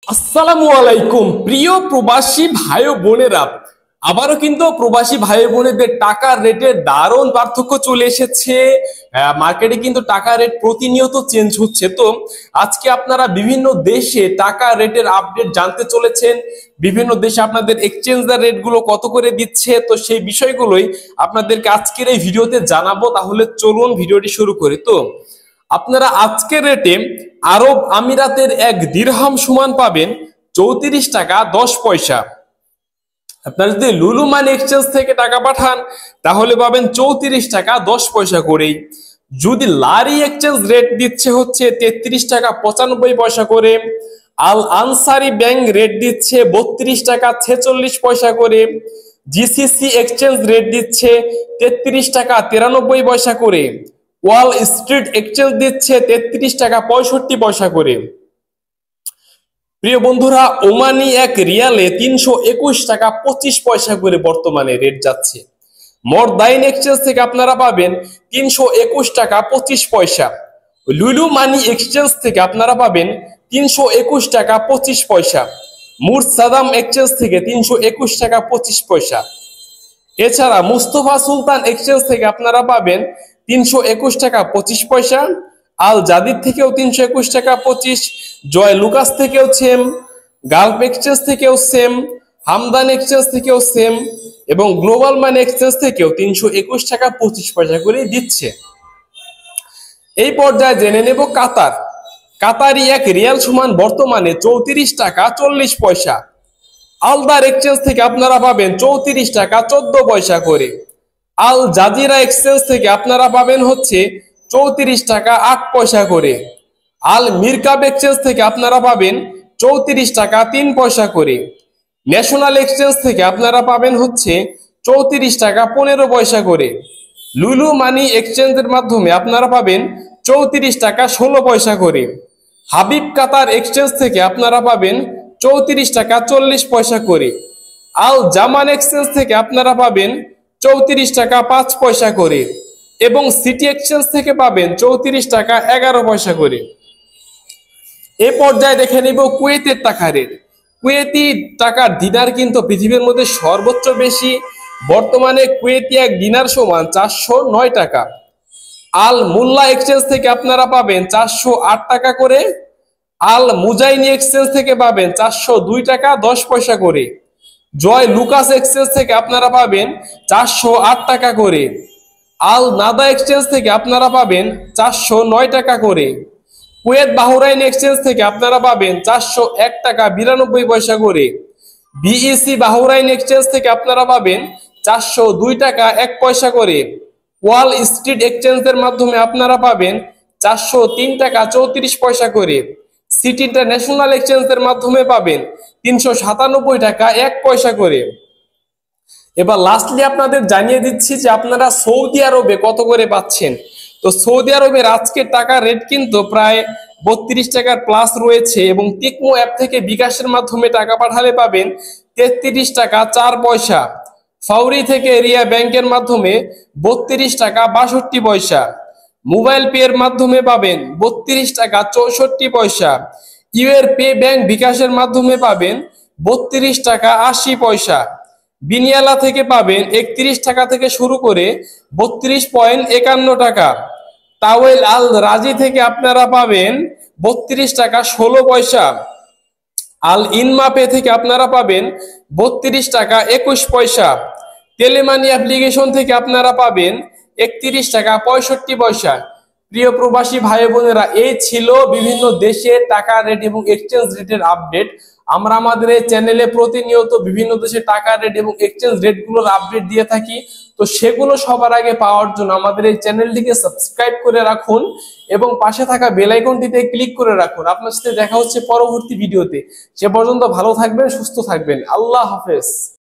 আসসালামু আলাইকুম প্রিয় প্রবাসী ভাই ও বোনেরা। আবারও কিন্তু প্রবাসী ভাই বোনেদের টাকার রেটের দারুণ পার্থক্য চলে এসেছে। মার্কেটে কিন্তু টাকা রেট প্রতিনিয়ত চেঞ্জ হচ্ছে। তো আজকে আপনারা বিভিন্ন দেশে টাকা রেটের আপডেট জানতে চলেছেন। বিভিন্ন দেশে আপনাদের এক্সচেঞ্জার রেট গুলো কত করে দিচ্ছে, তো সেই বিষয়গুলোই আপনাদেরকে আজকের এই ভিডিওতে জানাবো। তাহলে চলুন ভিডিওটি শুরু করি। তো আপনারা আজকের রেটে আরব আমিরাতের এক দিরহাম সমান পাবেন 34 টাকা 10 পয়সা। আপনারা যদি লুলু মানি এক্সচেঞ্জ থেকে টাকা পাঠান তাহলে পাবেন 34 টাকা 10 পয়সা করেই। যদি লারি এক্সচেঞ্জ রেট দিচ্ছে হচ্ছে 33 টাকা 95 পয়সা করে। আল আনসারি ব্যাংক রেট দিচ্ছে 32 টাকা 46 পয়সা করে। জিসিসি এক্সচেঞ্জ রেট দিচ্ছে 33 টাকা 93 পয়সা করে। ওয়াল স্ট্রিট এক্সচেঞ্জ দিচ্ছে 33 টাকা 65 পয়সা করে। প্রিয় বন্ধুরা, ওমানি এক রিয়ালে 321 টাকা 25 পয়সা করে বর্তমানে রেট যাচ্ছে। মরদাইন এক্সচেঞ্জ থেকে আপনারা পাবেন 321 টাকা 25 পয়সা। লুলু মানি এক্সচেঞ্জ থেকে আপনারা পাবেন 321 টাকা 25 পয়সা। মুরসাদাম এক্সচেঞ্জ থেকে 321 টাকা 25 পয়সা। এছাড়া মুস্তফা সুলতান এক্সচেঞ্জ থেকে আপনারা পাবেন 321 টাকা 25 পয়সা। আল জাদিদ থেকেও 321 টাকা 25। জয় লুকাস থেকেও সেম। গালফ এক্সচেঞ্জ থেকেও সেম। হামদান এক্সচেঞ্জ থেকেও সেম। এবং গ্লোবাল মানি এক্সচেঞ্জ থেকেও 321 টাকা 25 পয়সা করে দিচ্ছে। এই পর্যায়ে জেনে নেব কাতার। কাতারি এক রিয়াল সমান বর্তমানে 34 টাকা 40 পয়সা। আলদার এক্সচেঞ্জ থেকে আপনারা পাবেন 34 টাকা 14 পয়সা করে। আল জাজিরা এক্সচেঞ্জ থেকে আপনারা পাবেন হচ্ছে 34 টাকা 8 পয়সা করে। আল মিরকাব এক্সচেঞ্জ থেকে আপনারা পাবেন 34 টাকা 3 পয়সা করে। ন্যাশনাল এক্সচেঞ্জ থেকে আপনারা পাবেন হচ্ছে 34 টাকা 15 পয়সা করে। লুলু মানি এক্সচেঞ্জের মাধ্যমে আপনারা পাবেন 34 টাকা 16 পয়সা করে। হাবিব কাতার এক্সচেঞ্জ থেকে আপনারা পাবেন 34 টাকা 40 পয়সা করে। আল জামান এক্সচেঞ্জ থেকে আপনারা পাবেন 34 টাকা 5 পয়সা করে। এবং সিটি এক্সচেঞ্জ থেকে পাবেন 34 টাকা 11 পয়সা করে। এ পর্যায়ে দেখে নিব কুয়েতের টাকা রেট। কুয়েতি টাকার দিনার কিন্তু পৃথিবীর মধ্যে সর্বোচ্চ বেশি। বর্তমানে কুয়েতি এক দিনার সমান 409 টাকা। আল মুল্লা এক্সচেঞ্জ থেকে আপনারা পাবেন 408 টাকা করে। আল মুজাইনি এক্সচেঞ্জ থেকে পাবেন 402 টাকা 10 পয়সা করে। জয় লুকাস এক্সচেঞ্জ থেকে আপনারা পাবেন 408 টাকা করে। আল নাদা এক্সচেঞ্জ থেকে আপনারা পাবেন 409 টাকা করে। কুয়েত বাহরাইন এক্সচেঞ্জ থেকে আপনারা পাবেন 401 টাকা 92 পয়সা করে। বিইসি বাহরাইন এক্সচেঞ্জ থেকে আপনারা পাবেন 402 টাকা 1 পয়সা করে। ওয়াল স্ট্রিট এক্সচেঞ্জের মাধ্যমে আপনারা পাবেন 403 টাকা 34 পয়সা করে। সিটি ইন্টারন্যাশনাল এক্সচেঞ্জের মাধ্যমে পাবেন 397 টাকা 1 পয়সা করে। এবার লাস্টলি আপনাদের জানিয়ে দিচ্ছি যে আপনারা সৌদি আরবে কত করে পাচ্ছেন। তো সৌদি আরবের আজকের টাকা রেট কিন্তু প্রায় 32 টাকার প্লাস রয়েছে। এবং টিকমো অ্যাপ থেকে বিকাশের মাধ্যমে টাকা পাঠালে পাবেন 33 টাকা 4 পয়সা। ফাউরি থেকে রিয়া ব্যাংকের মাধ্যমে 32 টাকা 62 পয়সা। মোবাইল পে এর মাধ্যমে পাবেন 32 টাকা 64 পয়সা। ইউএর পে ব্যাংক বিকাশের মাধ্যমে পাবেন 32 টাকা 80 পয়সা। বিনিয়ালা থেকে পাবেন 31 টাকা থেকে শুরু করে 32.51 টাকা। তাওয়েল আল রাজি থেকে আপনারা পাবেন 32 টাকা 16 পয়সা। আল ইনমা পে থেকে আপনারা পাবেন 32 টাকা 21 পয়সা। টেলিমানি অ্যাপ্লিকেশন থেকে আপনারা পাবেন 31 টাকা 65 পয়সা। প্রিয় প্রবাসী ভাই বোনেরা, এই ছিল বিভিন্ন দেশের টাকা রেট এবং এক্সচেঞ্জ রেটের আপডেট। আমরা আমাদের এই চ্যানেলে প্রতিনিয়ত বিভিন্ন দেশের টাকা রেট এবং এক্সচেঞ্জ রেটগুলোর আপডেট দিয়ে থাকি। তো সেগুলো সবার আগে পাওয়ার জন্য আমাদের এই চ্যানেলটিকে সাবস্ক্রাইব করে রাখুন এবং পাশে থাকা বেল আইকনটিতে ক্লিক করে রাখুন। আপনার সাথে দেখা হচ্ছে পরবর্তী ভিডিওতে। সে পর্যন্ত ভালো থাকবেন, সুস্থ থাকবেন। আল্লাহ হাফেজ।